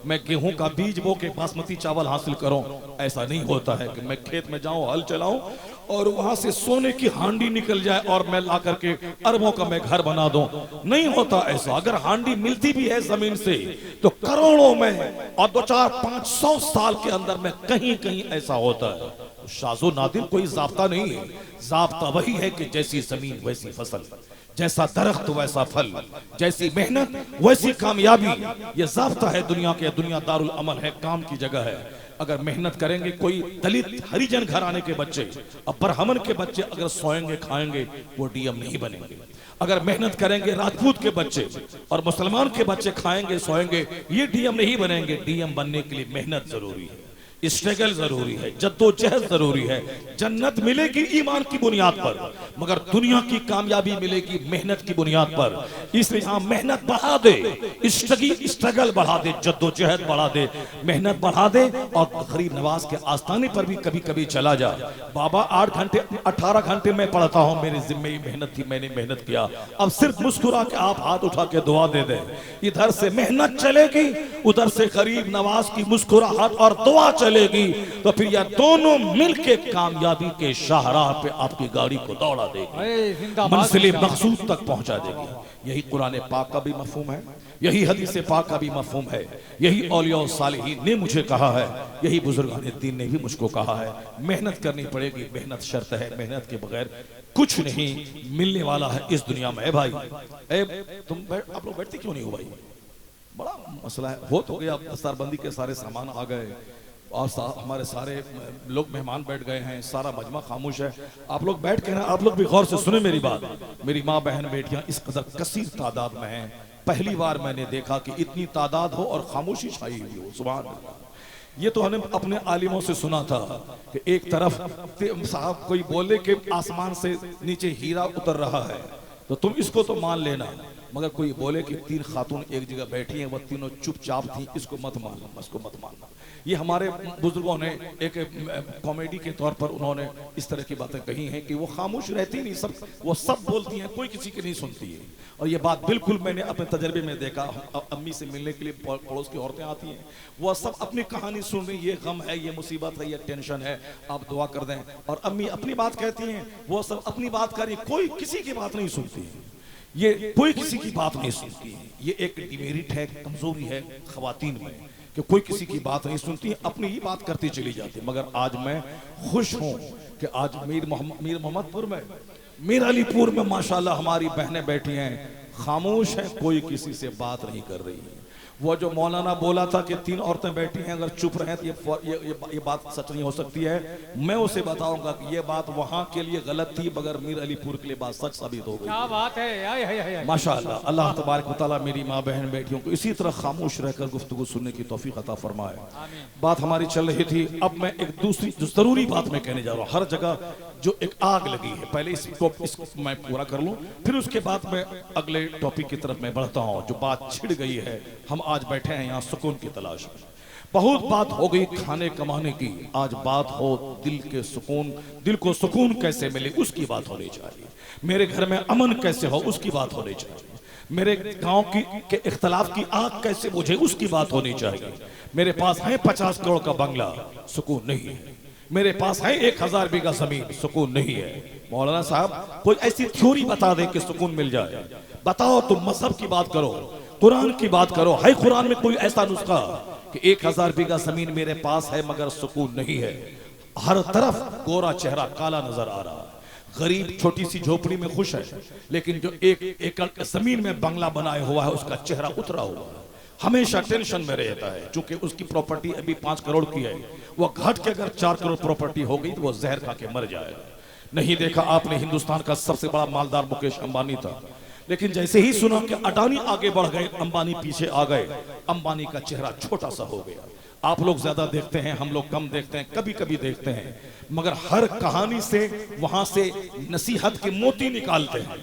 मैं गेहूं का बीज बो के बासमती चावल हासिल करूं। ऐसा नहीं होता है कि मैं खेत में जाऊं, हल चलाऊं और वहां से सोने की हांडी निकल जाए और मैं ला करके अरबों का मैं घर बना दूं। नहीं होता ऐसा। अगर हांडी मिलती भी है जमीन से तो करोड़ों में और 2-4-500 साल के अंदर में कहीं कहीं ऐसा होता है। शाज़ो नादिर कोई जाब्ता नहीं है। जाब्ता वही है कि जैसी जमीन वैसी फसल, जैसा दरख्त वैसा फल, जैसी मेहनत वैसी कामयाबी। ये जाब्ता है दुनिया के। दुनिया दारुल अमल है, काम की जगह है। अगर मेहनत करेंगे, कोई दलित हरिजन घराने के बच्चे, ब्राह्मण के बच्चे अगर सोएंगे खाएंगे वो डीएम नहीं बनेंगे। अगर मेहनत करेंगे राजपूत के बच्चे और मुसलमान के बच्चे खाएंगे सोएंगे, ये डीएम नहीं बनेंगे। डीएम बनने के लिए मेहनत जरूरी है, स्ट्रगल जरूरी है, जद्दोजहद जरूरी है। जन्नत मिलेगी ईमान की बुनियाद पर, मगर दुनिया की कामयाबी मिलेगी मेहनत की बुनियाद पर। इसलिए यहाँ मेहनत बढ़ा दे, स्ट्रगल बढ़ा दे, जद्दोजहद बढ़ा दे, मेहनत बढ़ा दे। और गरीब नवाज के आस्थाने पर भी कभी कभी चला जा। बाबा 8 घंटे 18 घंटे में पढ़ता हूँ, मेरी जिम्मे ही मेहनत थी, मैंने मेहनत किया। अब सिर्फ मुस्कुरा के आप हाथ उठा के दुआ दे दे। इधर से मेहनत चलेगी, उधर से गरीब नवाज की मुस्कुराहट और दुआ चलेगी, तो फिर यह दोनों मिलके कामयाबी के शाहराह पे आपकी गाड़ी को दौड़ा देगी, मंजिल मकसूद तक पहुंचा देगी। यही कुरान पाक का भी मफहूम है, यही हदीस पाक का भी मफहूम है, यही औलिया सालिहीन ने मुझे कहा है, यही बुजुर्गान दीन ने भी मुझको कहा है। मेहनत करनी पड़ेगी, मेहनत शर्त है, मेहनत के बगैर कुछ नहीं मिलने वाला है इस दुनिया में। भाई आप लोग बैठते क्यों नहीं हो भाई? बड़ा मसला है। हो तो गया, दस्तारबंदी के सारे सामान आ गए और हमारे सारे लोग मेहमान बैठ गए हैं, सारा मजमा खामोश है। आप लोग बैठ के ना, आप लोग भी गौर से सुने मेरी बात। मेरी माँ बहन बेटियां इस कदर कसीर तादाद में हैं। पहली बार मैंने देखा कि इतनी तादाद हो और खामोशी छाई हुई हो। सुभान अल्लाह। ये तो हमने अपने आलिमों से सुना था कि एक तरफ साहब कोई बोले कि आसमान से नीचे हीरा उतर रहा है तो तुम इसको तो मान लेना, मगर कोई बोले कि 3 खातून एक जगह बैठी हैं, वह तीनों चुपचाप थी, इसको मत मानना, इसको मत मानना। ये हमारे बुजुर्गों ने एक कॉमेडी के तौर पर उन्होंने इस तरह की बातें कही हैं कि वो खामोश रहती नहीं, सब वो सब बोलती हैं, कोई किसी की नहीं सुनती है। और ये बात बिल्कुल मैंने अपने तजर्बे में देखा। अम्मी से मिलने के लिए पड़ोस की औरतें आती हैं, वह सब अपनी कहानी सुन रही, ये गम है, ये मुसीबत है, ये टेंशन है, आप दुआ कर दें। और अम्मी अपनी बात कहती हैं, वो सब अपनी बात कर रही, कोई किसी की बात नहीं सुनती है। ये कोई किसी की बात नहीं सुनती है। ये एक डिमेरिट है, कमजोरी है ख्वातीन में कि कोई किसी की बात नहीं सुनती, अपनी ही बात करती चली जाती। मगर आज मैं खुश हूं कि आज मीर मोहम्मदपुर में, मीर अलीपुर में माशाल्लाह हमारी बहनें बैठी हैं, खामोश हैं, कोई किसी से बात नहीं कर रही है। वो जो मौलाना बोला था कि 3 औरतें बैठी हैं, अगर चुप रहे तो ये बात सच नहीं हो सकती है। मैं उसे बताऊंगा कि ये बात वहां के लिए गलत थी, मगर मीर अलीपुर के लिए बात सच साबित हो गई। क्या बात है, माशाअल्लाह। अल्लाह तबारक व तआला मेरी माँ बहन बेटियों को इसी तरह खामोश रहकर गुफ्तगू सुनने की तौफीक अता फरमाए। बात हमारी चल रही थी, अब मैं एक दूसरी जो जरूरी बात मैं कहने जा रहा हूँ। हर जगह जो एक आग लगी है, पहले इसको मैं पूरा कर लूं, फिर उसके बाद मैं अगले टॉपिक की तरफ मैं बढ़ता हूं। जो बात छिड़ गई है, हम आज बैठे हैं यहाँ सुकून की तलाश में। बहुत बात हो गई खाने कमाने की, आज बात हो दिल के सुकून, दिल को सुकून कैसे मिले उसकी बात होनी चाहिए। मेरे घर में अमन कैसे हो उसकी बात होनी चाहिए। मेरे गांव के इख्तलाफ की आग कैसे बुझे उसकी बात होनी चाहिए। मेरे पास है 50 करोड़ का बंगला, सुकून नहीं है। मेरे पास है 1000 बीघा जमीन, सुकून नहीं है। मौलाना साहब कोई ऐसी थ्योरी बता दे कि सुकून मिल जाए। बताओ, तुम मजहब की बात करो, कुरान की बात करो, है कुरान में कोई ऐसा नुस्खा कि 1000 बीघा जमीन मेरे पास है मगर सुकून नहीं है? हर तरफ गोरा चेहरा काला नजर आ रहा है। गरीब छोटी सी झोपड़ी में खुश है, लेकिन जो 1 एकड़ जमीन में बंगला बनाया हुआ है उसका चेहरा उतरा हुआ है, हमेशा टेंशन में रहता है। चूंकि उसकी प्रॉपर्टी अभी 5 करोड़ की है, वो घट के अगर 4 करोड़ प्रॉपर्टी हो गई तो वो जहर खा के मर जाएगा। नहीं देखा आपने, हिंदुस्तान का सबसे बड़ा मालदार मुकेश अंबानी था, लेकिन जैसे ही सुना कि अडानी आगे बढ़ गए, अंबानी पीछे आ गए, अंबानी का चेहरा छोटा सा हो गया। आप लोग ज्यादा देखते हैं, हम लोग कम देखते हैं, कभी कभी देखते हैं, मगर हर कहानी से वहां से नसीहत के मोती निकालते हैं।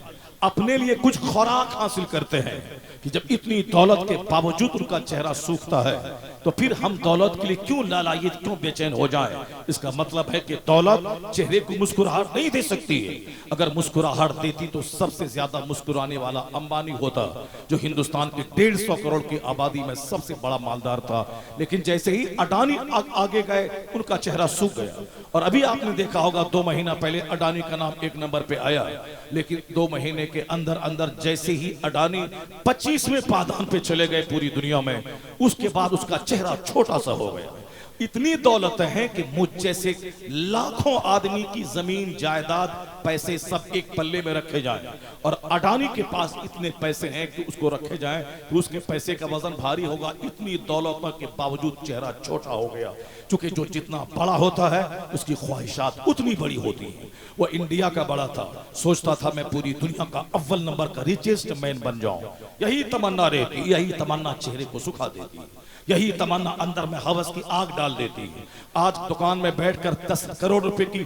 अपने लिए कुछ खुराक हासिल करते हैं कि जब इतनी दौलत के बावजूद उनका चेहरा सूखता है तो फिर हम दौलत के लिए क्यों लालायित, क्यों बेचैन हो जाएं? इसका मतलब है कि दौलत चेहरे को मुस्कुराहट नहीं दे सकती है। अगर मुस्कुराहट देती तो सबसे ज्यादा मुस्कुराने वाला अंबानी होता, जो हिंदुस्तान के 150 करोड़ की आबादी में सबसे बड़ा मालदार था। लेकिन जैसे ही अडानी आगे गए उनका चेहरा सूख गया। और अभी आपने देखा होगा 2 महीना पहले अडानी का नाम 1 नंबर पे आया, लेकिन 2 महीने के अंदर अंदर जैसे ही अडानी 25वें पायदान पे चले गए पूरी दुनिया में, उसके बाद उसका चेहरा छोटा सा हो गया। इतनी दौलत है कि मुझ जैसे लाखों आदमी की जमीन जायदाद पैसे सब एक पल्ले में रखे जाएं, और अडानी के पास इतने पैसे हैं कि उसको रखे जाएं तो उसके पैसे का वजन भारी होगा। इतनी दौलत के बावजूद चेहरा छोटा हो गया, क्योंकि जो जितना बड़ा होता है उसकी ख्वाहिशात उतनी बड़ी होती है। वो इंडिया का बड़ा था, सोचता था मैं पूरी दुनिया का अव्वल नंबर का रिचेस्ट मैन बन जाऊं। यही तमन्ना रहती, यही तमन्ना चेहरे को सुखा देती, यही तमन्ना अंदर में हवस की आग डाल देती है। आज दुकान में बैठकर 10 करोड़ रुपए की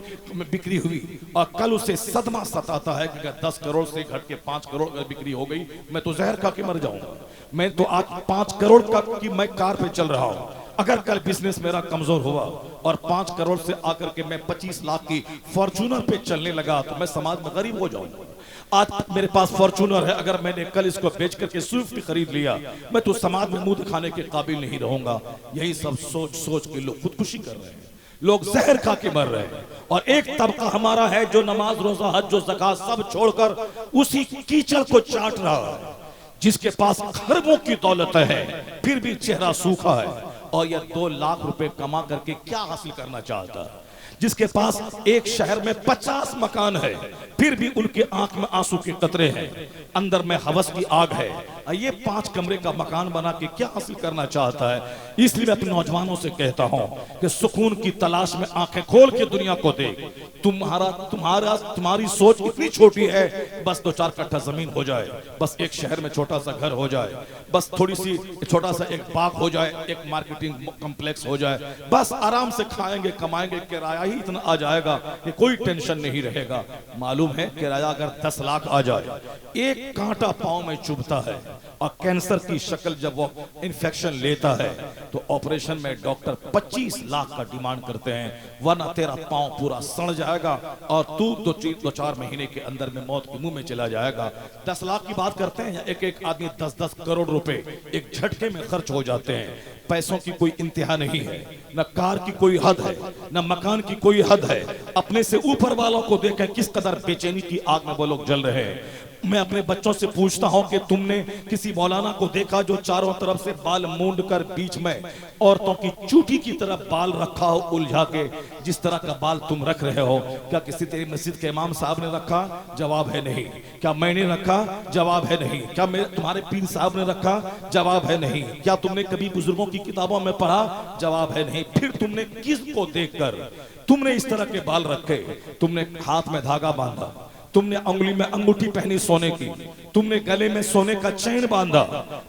बिक्री हुई और कल उसे सदमा सताता है कि 10 करोड़ से घट के 5 करोड़ बिक्री हो गई, मैं तो जहर खा के मर जाऊंगा। मैं तो आज 5 करोड़ का की मैं कार पे चल रहा हूं। अगर कल बिजनेस मेरा कमजोर हुआ और 5 करोड़ से आकर के मैं 25 लाख की फॉर्च्यूनर पे चलने लगा तो मैं समाज में गरीब हो जाऊंगा। आज मेरे पास फॉर्च्यूनर है, अगर मैंने कल इसको बेच करके स्विफ्ट खरीद लिया, मैं तो समाज में मुंह दिखाने के काबिल नहीं रहूंगा। यही सब सोच सोच के लोग खुदकुशी कर रहे हैं, लोग जहर खा के मर रहे हैं। और एक तबका हमारा है जो नमाज, रोजा, हज, जो ज़कात सब छोड़कर उसी कीचड़ को चाट रहा है, जिसके पास खरबों की दौलत है फिर भी चेहरा सूखा है। और यह 2 लाख रुपए कमा करके क्या हासिल करना चाहता है? जिसके पास एक शहर में 50 मकान है फिर भी उनके आंख में आंसू के कतरे हैं, अंदर में हवस की आग है। ये 5 कमरे का मकान बना के क्या हासिल करना चाहता है? इसलिए मैं अपने नौजवानों से कहता हूं कि सुकून की तलाश में आंखें खोल के दुनिया को देख। तुम्हारी सोच इतनी छोटी है, बस 2-4 कट्ठा जमीन हो जाए, बस एक शहर में छोटा सा घर हो जाए, बस थोड़ी सी छोटा सा एक बाग हो जाए, एक मार्केटिंग कॉम्प्लेक्स हो जाए, बस आराम से खाएंगे कमाएंगे, किराया ही इतना आ जाएगा कि कोई टेंशन नहीं रहेगा। मालूम है किराया अगर 10 लाख आ जाए, एक कांटा पांव में चुभता है, और कैंसर की शक्ल जब वो इन्फेक्शन लेता है तो ऑपरेशन में डॉक्टर 25 लाख का डिमांड करते हैं, वरना तेरा पांव पूरा सड़ जाएगा और तू 2-4 महीने के अंदर में मौत के मुंह में चला जाएगा। 10 लाख की बात करते हैं, एक आदमी 10-10 करोड़ रुपए एक झटके में खर्च हो जाते हैं। पैसों की कोई इंतहा नहीं है, न कार की कोई हद है, न मकान की कोई हद है। अपने से ऊपर वालों को देखें किस कदर बेचैनी की आग में वो लोग जल रहे हैं। मैं अपने बच्चों से पूछता हूं कि तुमने किसी मौलाना को देखा जो चारों तरफ से बाल मूंड कर बीच में औरतों की चूटी की तरफ बाल रखा हो उलझा के, जिस तरह का बाल तुम रख रहे हो? क्या किसी तेरी मस्जिद के इमाम साहब ने रखा? जवाब है नहीं। क्या मैंने रखा? जवाब है नहीं। क्या तुम्हारे पीर साहब ने रखा? जवाब है नहीं। क्या तुमने कभी बुजुर्गों की किताबों में पढ़ा? जवाब है नहीं। फिर तुमने किसको देखकर तुमने इस तरह के बाल रखे? तुमने हाथ में धागा बांधा, तुमने उंगली में अंगूठी पहनी सोने की, तुमने गले में सोने का चैन बांधा,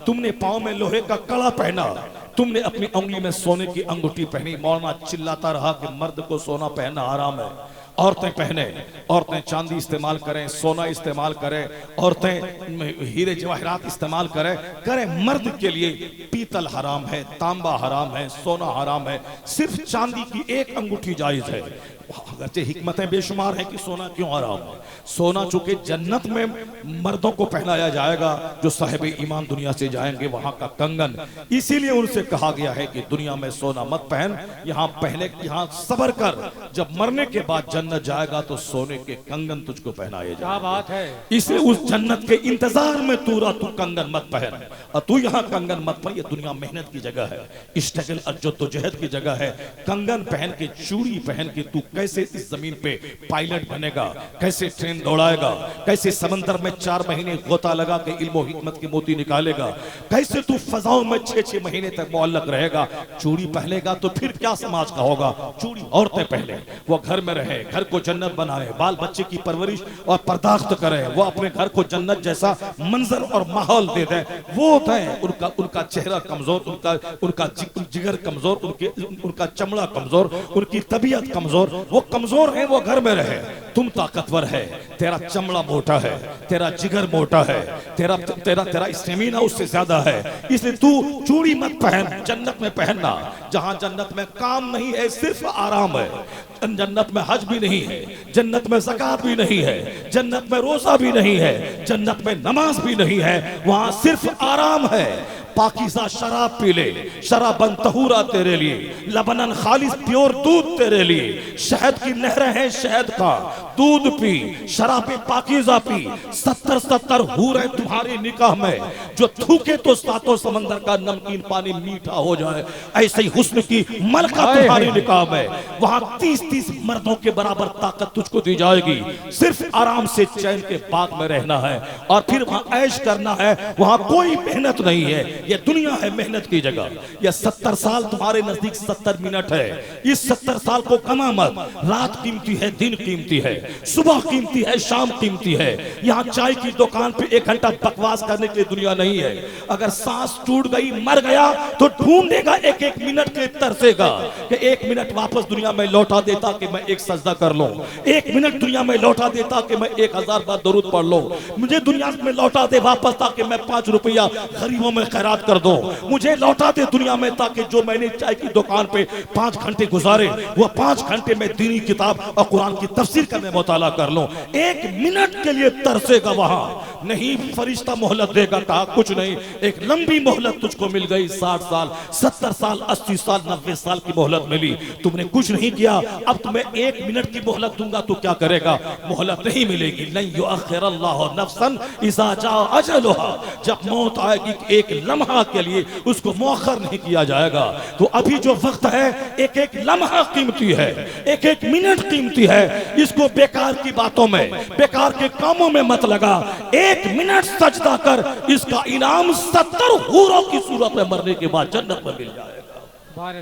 तुमने पांव में लोहे का कड़ा पहना, तुमने अपनी उंगली में सोने की अंगूठी पहनी। मौलाना चिल्लाता रहा कि मर्द को सोना पहनना हराम है, औरतें पहने, औरतें चांदी इस्तेमाल करें, सोना इस्तेमाल करें, औरतें हीरे जवाहरात इस्तेमाल करें। मर्द के लिए पीतल हराम है, तांबा हराम है, सोना हराम है, सिर्फ चांदी की एक अंगूठी जायज है। अगरचे हिकमतें बेशुमार हैं कि सोना क्यों हराम है। सोना चूंकि जन्नत में मर्दों को पहनाया जाएगा जो साहिब ईमान दुनिया से जाएंगे, वहां का कंगन, इसीलिए उनसे कहा गया है कि दुनिया में सोना मत पहन, यहाँ पहले यहाँ सबर कर, जब मरने के बाद जन्नत जाएगा तो सोने के कंगन तुझको पहनाए जाएंगे। क्या बात है। इसलिए उस जन्नत के इंतजार में तू कंगन मत पहन, और तू यहाँ कंगन मत पहन। ये दुनिया मेहनत की जगह है, स्ट्रगल और जद्दोजहद की जगह है। कंगन पहन के, चूड़ी पहन के तू कैसे इस जमीन पे पायलट बनेगा, कैसे ट्रेन दौड़ाएगा, कैसे समंदर में 4 महीने गोता लगा के इल्म हिकमत के मोती निकालेगा, कैसे तू फजाओं में 6-6 महीने तक मुअल्लक रहेगा। चूड़ी पहनेगा तो फिर क्या समाज का होगा? चूड़ी औरतें पहने, वो घर में रहे, घर को जन्नत बनाए, बाल बच्चे की परवरिश और पर्दाख्त करे, वो अपने घर को जन्नत जैसा मंजर और माहौल दे दे। वो है उनका चेहरा कमजोर, उनका जिगर कमजोर, उनका चमड़ा कमजोर, उनकी तबीयत कमजोर, वो कमजोर है वो घर में रहे, तुम ताकतवर है, तेरा चमड़ा मोटा है, तेरा जिगर मोटा है, तेरा तेरा तेरा स्टेमिना उससे ज्यादा है, इसलिए तू चूड़ी मत पहन, जन्नत में पहनना जहां जन्नत में काम नहीं है, सिर्फ आराम है। जन्नत में हज भी नहीं है, जन्नत में ज़कात भी नहीं है, जन्नत में रोजा भी नहीं है, जन्नत में नमाज भी नहीं है, वहां सिर्फ आराम है। पाकीज़ा शराब पी ले, शराबन तहूरा तेरे लिए, लबनन खालिस प्योर दूध तेरे लिए, शहद की नहरें हैं शहद का, दूध पी, शराब पाकीज़ा पी, 70 हूरें तुम्हारी निकाह में, जो थूके तो सातों समंदर का नमकीन पानी मीठा हो जाए, ऐसे ही हुस्न की मलका तुम्हारी निकाह में। वहां 30 मर्दों के बराबर ताकत तुझको दी जाएगी, सिर्फ आराम से चैन के बाग में रहना है और फिर वहां ऐश करना है, वहां कोई मेहनत नहीं है। ये दुनिया है मेहनत की जगह। यह 70 साल तुम्हारे नजदीक 70 मिनट है, इस 70 साल को कमा मत। रात कीमती है, दिन कीमती है, सुबह कीमती है, शाम कीमती है। यहाँ चाय की दुकान पे 1 घंटा बकवास करने के लिए दुनिया नहीं है। अगर सांस टूट गई, मर गया, तो ढूंढेगा 1-1 मिनट के तरसेगा कि 1 मिनट वापस दुनिया में लौटा देता कि मैं एक सजदा कर लूं, 1 मिनट दुनिया में लौटा देता कि मैं 1000 बार दरूद पढ़ लूं, मुझे दुनिया में लौटा दे वापस ताकि मैं 5 रुपया गरीबों में खैरात कर दो, मुझे लौटा दे दुनिया में ताकि जो मैंने चाय की दुकान पे 5 घंटे गुजारे, वो 5 घंटे में दीनी किताब और कुरान की तफसीर का मैं मुताला कर लूं। 1 मिनट के लिए तरसेगा वहां, नहीं फरिश्ता मोहलत देगा, कहा कुछ नहीं, एक लंबी मोहलत तुझको मिल गई, 60 साल, 70 साल, 80 साल, 90 साल की मोहलत मिली, तुमने कुछ नहीं किया, अब तुम्हें 1 मिनट की मोहलत दूंगा तो क्या करेगा? मोहलत नहीं मिलेगी। नहीं युअख्खिरुल्लाहु नफ्सन इज़ा जाअ अजलुहा, जब मौत आएगी एक लम्हा के लिए उसको मुअख्खर नहीं किया जाएगा। तो अभी जो वक्त है, एक लम्हा कीमती है, एक मिनट कीमती है, इसको बेकार की बातों में, बेकार के कामों में मत लगा। 1 मिनट सजदा कर, इसका इनाम 70 हूरों की सूरत में मरने के बाद जन्नत में मिल जाएगा।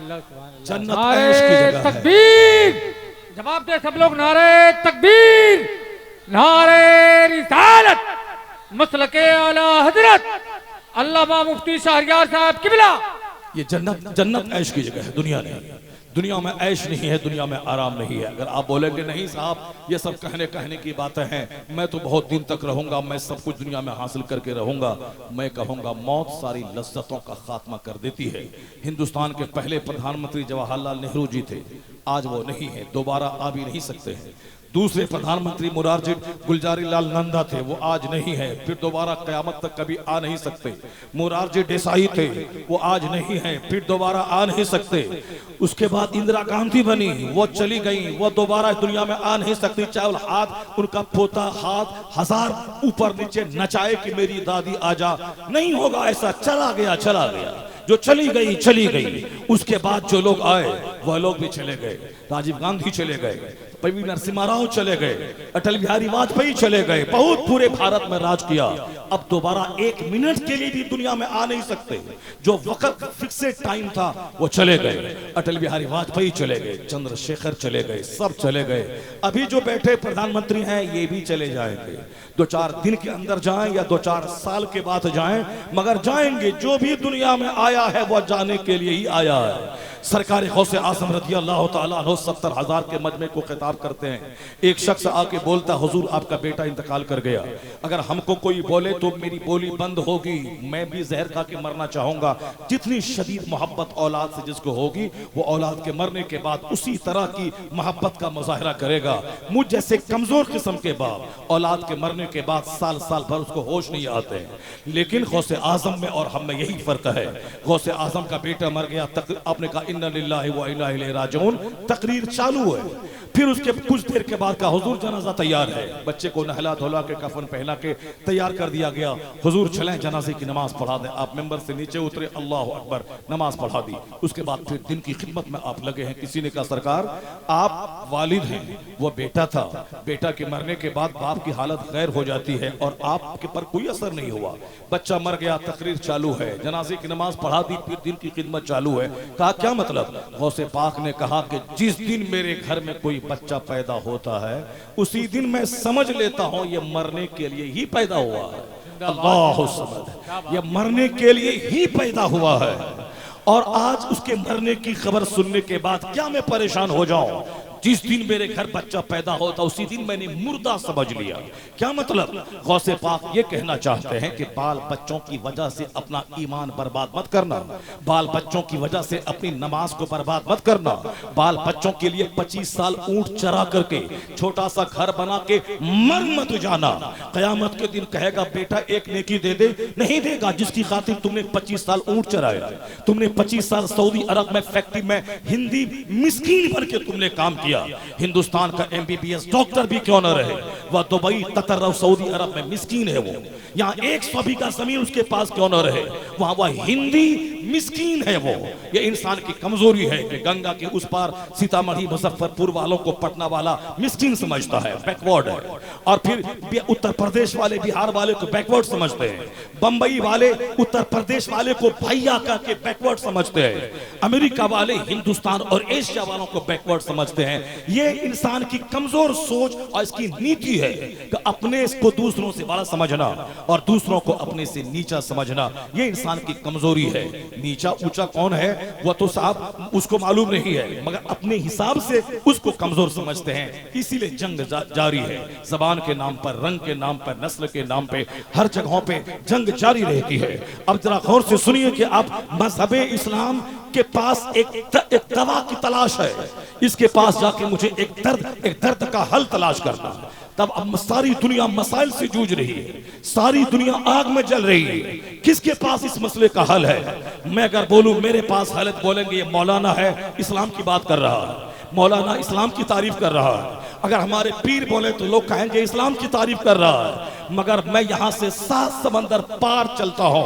जन्नत ऐश की जगह है। तकबीर, जवाब दे सब लोग, नारे तकबीर, नारे रिसालत, मसलके आला हजरत अल्लामा मुफ्ती शहरयार साहब किबला। ये जन्नत ऐश की जगह है, दुनिया नहीं। दुनिया में ऐश नहीं है, दुनिया में आराम नहीं है। अगर आप बोलेंगे नहीं साहब ये सब कहने की बातें हैं, मैं तो बहुत दिन तक रहूंगा, मैं सब कुछ दुनिया में हासिल करके रहूंगा, मैं कहूंगा मौत सारी लज्जतों का खात्मा कर देती है। हिंदुस्तान के पहले प्रधानमंत्री जवाहरलाल नेहरू जी थे, आज वो नहीं है, दोबारा आ भी नहीं सकते हैं। दूसरे प्रधानमंत्री मुरारजी गुलजारी लाल नंदा थे, वो आज नहीं है, फिर दोबारा कयामत तक कभी आ नहीं सकते। मुरारजी देसाई थे, वो आज नहीं है, फिर दोबारा आ नहीं सकते। उसके बाद इंदिरा गांधी बनी, वो चली गई, वो दोबारा दुनिया में आ नहीं सकती, चाहे हाथ उनका पोता हाथ 1000 ऊपर नीचे नचाए कि मेरी दादी आजा, नहीं होगा ऐसा। चला गया, जो चली गई। उसके बाद जो लोग आए वह लोग भी चले गए। राजीव गांधी चले गए, पी नरसिम्हा राव चले गए, अटल बिहारी वाजपेयी चले गए, बहुत पूरे भारत में राज किया। अब दोबारा 1 मिनट के लिए भी दुनिया में आ नहीं सकते। जो वक्त फिक्सेड टाइम था वो चले गए, अटल बिहारी वाजपेयी चले गए, चंद्रशेखर चले गए, सब चले गए। अभी जो बैठे प्रधानमंत्री हैं ये भी चले जाएंगे, 2-4 दिन के अंदर जाएं या 2-4 साल के बाद जाएं, मगर जाएंगे। जो भी दुनिया में आया है वह जाने के लिए ही आया है। सरकार गौसे आज़म रज़ी अल्लाह तआला अन्हु 70,000 के मजमे को खिताब करते हैं। एक शख्स आके बोलता, हुजूर आपका बेटा इंतकाल कर गया, अगर हमको कोई बोले तो मेरी बोली बंद होगी, मैं भी जहर खा के मरना चाहूंगा। जितनी शदीद मोहब्बत औलाद से जिसको होगी, वो औलाद के मरने के बाद उसी तरह की मोहब्बत का मुजाहरा करेगा। मुझ जैसे कमजोर किस्म के बाप औलाद के मरने के बाद साल भर उसको होश नहीं आते हैं। लेकिन गौसे आज़म में और हम में यही फर्क है। गौसे आज़म का बेटा मर गया, आपने कहा इन्ना लिल्लाहि व इन्ना इलैहि राजिऊन, तकरीर चालू है। फिर उसके कुछ देर के बाद का हुजूर जनाजा तैयार है, बच्चे को नहला धोला के कफन पहना के तैयार कर दिया गया। हुजूर चलें जनाजे की नमाज पढ़ा दें। आप मेंबर से नीचे उतरे, अल्लाह अकबर, नमाज पढ़ा दी। उसके बाद फिर दिन की खिदमत में आप लगे हैं। किसी ने कहा सरकार आप वालिद हैं, वो बेटा था, बेटा के मरने के बाद बाप की हालत गैर हो जाती है और आपके पर कोई असर नहीं हुआ, बच्चा मर गया, तकरीर चालू है, जनाजे की नमाज पढ़ा दी, फिर दिन की खिदमत चालू है। कहा क्या मतलब? गौसे पाक ने कहा कि जिस दिन मेरे घर में कोई बच्चा पैदा होता है उसी दिन मैं समझ लेता हूं ये मरने के लिए ही पैदा हुआ है। अल्लाह समद, ये मरने के लिए ही पैदा हुआ है। और आज उसके मरने की खबर सुनने के बाद क्या मैं परेशान हो जाऊं? जिस दिन मेरे घर बच्चा पैदा होता उसी दिन मैंने मुर्दा समझ लिया। क्या मतलब? गौसे पाक ये कहना चाहते हैं कि बाल बच्चों की वजह से अपना ईमान बर्बाद मत करना, बाल बच्चों की वजह से अपनी नमाज को बर्बाद मत करना, बाल बच्चों के लिए 25 साल ऊंट चरा करके छोटा सा घर बना के मर मत जाना। कयामत के दिन कहेगा बेटा एक नेकी दे दे, नहीं देगा जिसकी खातिर तुमने 25 साल ऊंट चराया, तुमने 25 साल सऊदी अरब में फैक्ट्री में हिंदी मिस्कीन बन के तुमने काम किया। हिंदुस्तान का MBBS डॉक्टर भी क्यों न रहे, वह दुबई कतर और सऊदी अरब में मिस्कीन है। वो यहाँ 100 बीघा जमीन उसके पास क्यों न रहे, वहां वह हिंदी मिस्कीन है। वो ये इंसान की कमजोरी है कि गंगा के उस पार सीतामढ़ी मुजफ्फरपुर वालों को पटना वाला मिस्कीन समझता है, बैकवर्ड है। और फिर उत्तर प्रदेश वाले बिहार वाले को बैकवर्ड समझते हैं, बंबई वाले उत्तर प्रदेश वाले को भैया करके बैकवर्ड समझते हैं, अमेरिका वाले हिंदुस्तान और एशिया वालों को बैकवर्ड समझते हैं। ये इंसान की कमजोर सोच और इसकी नीति है कि अपने को दूसरों से बड़ा समझना और दूसरों को अपने से नीचा समझना। ये इंसान की कमजोरी है। नीचा ऊंचा कौन है वह तो साहब उसको मालूम नहीं है, मगर अपने हिसाब से उसको कमजोर समझते हैं। इसीलिए जंग जारी है, जबान के नाम पर, रंग के नाम पर, नस्ल के नाम पे, हर जगहों पे जंग जारी रहती है। अब जरा गौर से सुनिए कि अब मजहबे इस्लाम के पास एक दवा की तलाश है, इसके पास जाके मुझे एक दर्द का हल तलाश करना। तब अब सारी दुनिया मसाइल से जूझ रही है, सारी दुनिया आग में जल रही है। किसके पास इस मसले का हल है? मैं अगर बोलूं मेरे पास हल है, बोलेंगे ये मौलाना है, इस्लाम की बात कर रहा है, मौलाना इस्लाम की तारीफ कर रहा है। अगर हमारे पीर बोले तो लोग कहेंगे इस्लाम की तारीफ कर रहा है। मगर मैं यहां से 7 समंदर पार चलता हूं,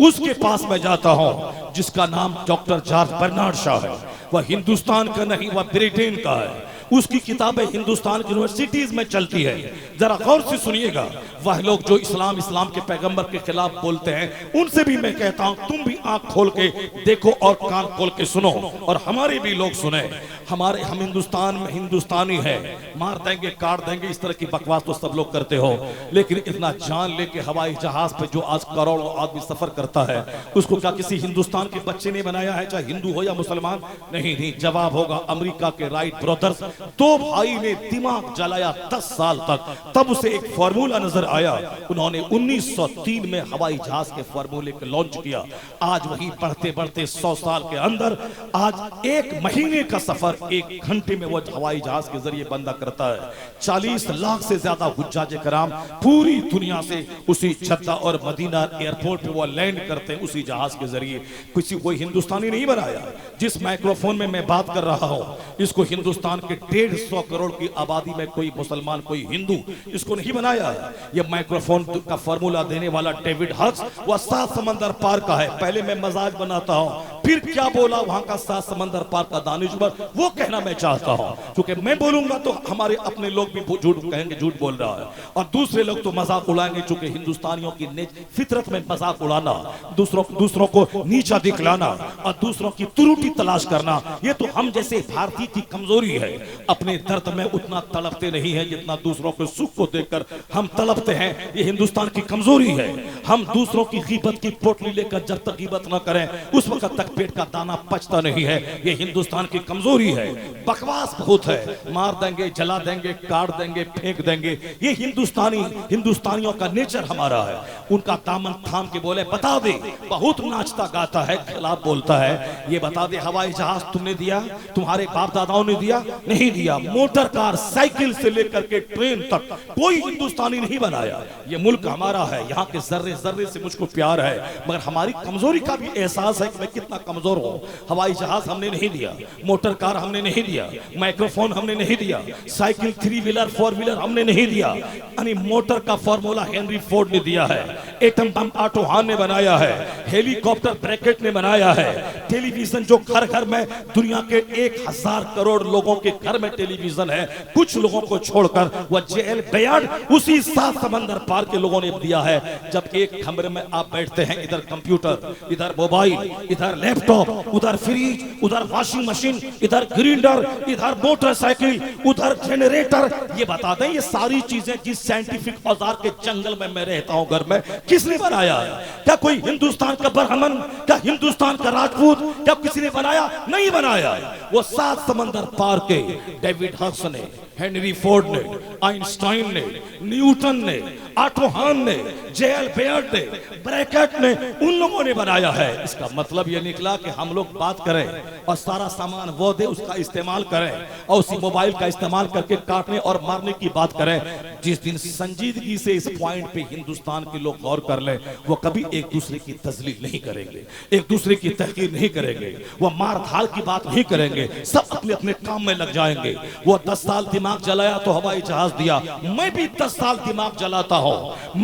उसके पास मैं जाता हूं जिसका नाम डॉक्टर जॉर्ज बर्नार्ड शॉ है। वह हिंदुस्तान का नहीं, वह ब्रिटेन का है। उसकी किताबें हिंदुस्तान की यूनिवर्सिटीज में चलती है। जरा गौर से सुनिएगा, वह लोग जो इस्लाम के पैगंबर के खिलाफ बोलते हैं, उनसे भी मैं कहता हूं तुम भी आंख खोल के देखो और कान खोल के सुनो, और हमारे भी लोग सुने। हम हिंदुस्तान में हिंदुस्तानी है, मार देंगे काट देंगे इस तरह की बकवास तो सब लोग करते हो, लेकिन इतना जान लेके हवाई जहाज पे जो आज करोड़ों आदमी सफर करता है, उसको क्या किसी हिंदुस्तान के बच्चे ने बनाया है, चाहे हिंदू हो या मुसलमान? नहीं, जवाब होगा अमेरिका के राइट ब्रदर्स। 2 भाई ने दिमाग जलाया 10 साल तक, तब उसे एक फार्मूला नजर आया। उन्होंने 1903 में हवाई जहाज के फार्मूले को लॉन्च किया। आज वही बढ़ते बढ़ते 100 साल के अंदर आज 1 महीने का सफर 1 घंटे में वो हवाई जहाज के जरिए बंदा करता है। 40 लाख से ज्यादा हुज्जाज कराम पूरी दुनिया से उसी जद्दा और मदीना एयरपोर्ट पे वो लैंड करते हैं उसी जहाज के जरिए। किसी कोई हिंदुस्तानी नहीं बनाया। जिस माइक्रोफोन में मैं बात कर रहा हूं, इसको हिंदुस्तान के 150 करोड़ की आबादी में कोई मुसलमान कोई हिंदू इसको नहीं बनाया। ये माइक्रोफोन का फार्मूला देने वाला डेविड हक्स, वह 7 समंदर पार का है। पहले मैं मजाक बनाता हूं, फिर क्या बोला वहां का 7 समंदर पार का दानिशवर, वो कहना मैं चाहता हूं, क्योंकि मैं बोलूंगा तो हमारे अपने लोग भी झूठ कहेंगे, झूठ बोल रहा है, और दूसरे लोग तो मजाक उड़ाएंगे। चूंकि हिंदुस्तानियों की फितरत में मजाक उड़ाना, दूसरों को नीचा दिखलाना और दूसरों की त्रुटि तलाश करना, ये तो हम जैसे भारतीय की कमजोरी है। अपने दर्द में उतना तड़पते नहीं है जितना दूसरों के सुख को देखकर हम तड़पते हैं। ये हिंदुस्तान की कमजोरी है। हम दूसरों की गीबत की पोटली लेकर जब तक गीबत न करें उस वक्त तक पेट का दाना पचता नहीं है। ये हिंदुस्तान की कमजोरी है। बकवास बहुत है, मार देंगे, जला देंगे, काट देंगे, फेंक देंगे। ये हिंदुस्तानियों का नेचर हमारा है। उनका दामन थाम के बोले बता दे, बहुत नाचता गाता है, खिलाफ बोलता है, ये बता दे हवाई जहाज तुमने दिया, तुम्हारे बाप दादाओं ने दिया? नहीं दिया। मोटर कार, साइकिल से लेकर के ट्रेन तक कोई हिंदुस्तानी नहीं बनाया। ये मुल्क हमारा है, यहाँ के जर्रे जर्रे से मुझको प्यार है, मगर हमारी कमजोरी का भी एहसास है कि मैं कितना कमजोर हूँ। हवाई जहाज हमने नहीं दिया, मोटर कार हमने नहीं दिया, माइक्रोफोन हमने नहीं दिया, साइकिल 3 व्हीलर 4 व्हीलर हमने नहीं दिया। यानी मोटर का फॉर्मूला हेनरी फोर्ड ने दिया है, एटम बम ऑटो हान ने बनाया है, हेलीकॉप्टर ब्रैकेट ने बनाया है, टेलीविजन जो घर घर में दुनिया के 1000 करोड़ लोगों के घर में टेलीविजन है, कुछ लोगों को छोड़कर वह जेएल बेयार्ड उसी 7 समंदर पार के लोगों ने दिया है। जब एक कमरे में आप बैठते हैं, इधर कंप्यूटर, इधर मोबाइल, इधर लैपटॉप, उधर फ्रिज, उधर वॉशिंग मशीन, इधर ग्राइंडर, इधर मोटरसाइकिल, उधर जनरेटर, ये बता दें ये सारी चीजें जिस साइंटिफिक औजार के जंगल में मैं रहता हूं घर में, किसने बनाया है? क्या क्या कोई हिंदुस्तान का बरहमन, क्या हिंदुस्तान का राजपूत, क्या किसी ने बनाया? नहीं बनाया। वो 7 समंदर पार के डेविड हक्स ने, हेनरी फोर्ड ने, आइंस्टाइन ने, न्यूटन ने, ऑटो हान ने, जेएल बेयर्ड ने, ब्रैकेट ने, उन लोगों ने बनाया है। इसका मतलब ये निकला कि हम लोग बात करें और सारा सामान वो दे, उसका इस्तेमाल करें और उसी मोबाइल का इस्तेमाल करके काटने और मारने की बात करें। जिस दिन संजीदगी से इस पॉइंट पे हिंदुस्तान के लोग गौर कर लें, वो कभी एक दूसरे की तजलील नहीं करेंगे, एक दूसरे की तहकीर नहीं करेंगे, वो मार धाड़ की बात नहीं करेंगे, सब अपने अपने काम में लग जाएंगे। वो 10 साल दिमाग जलाया तो हवाई जहाज दिया, मैं भी 10 साल दिमाग जलाता हूं।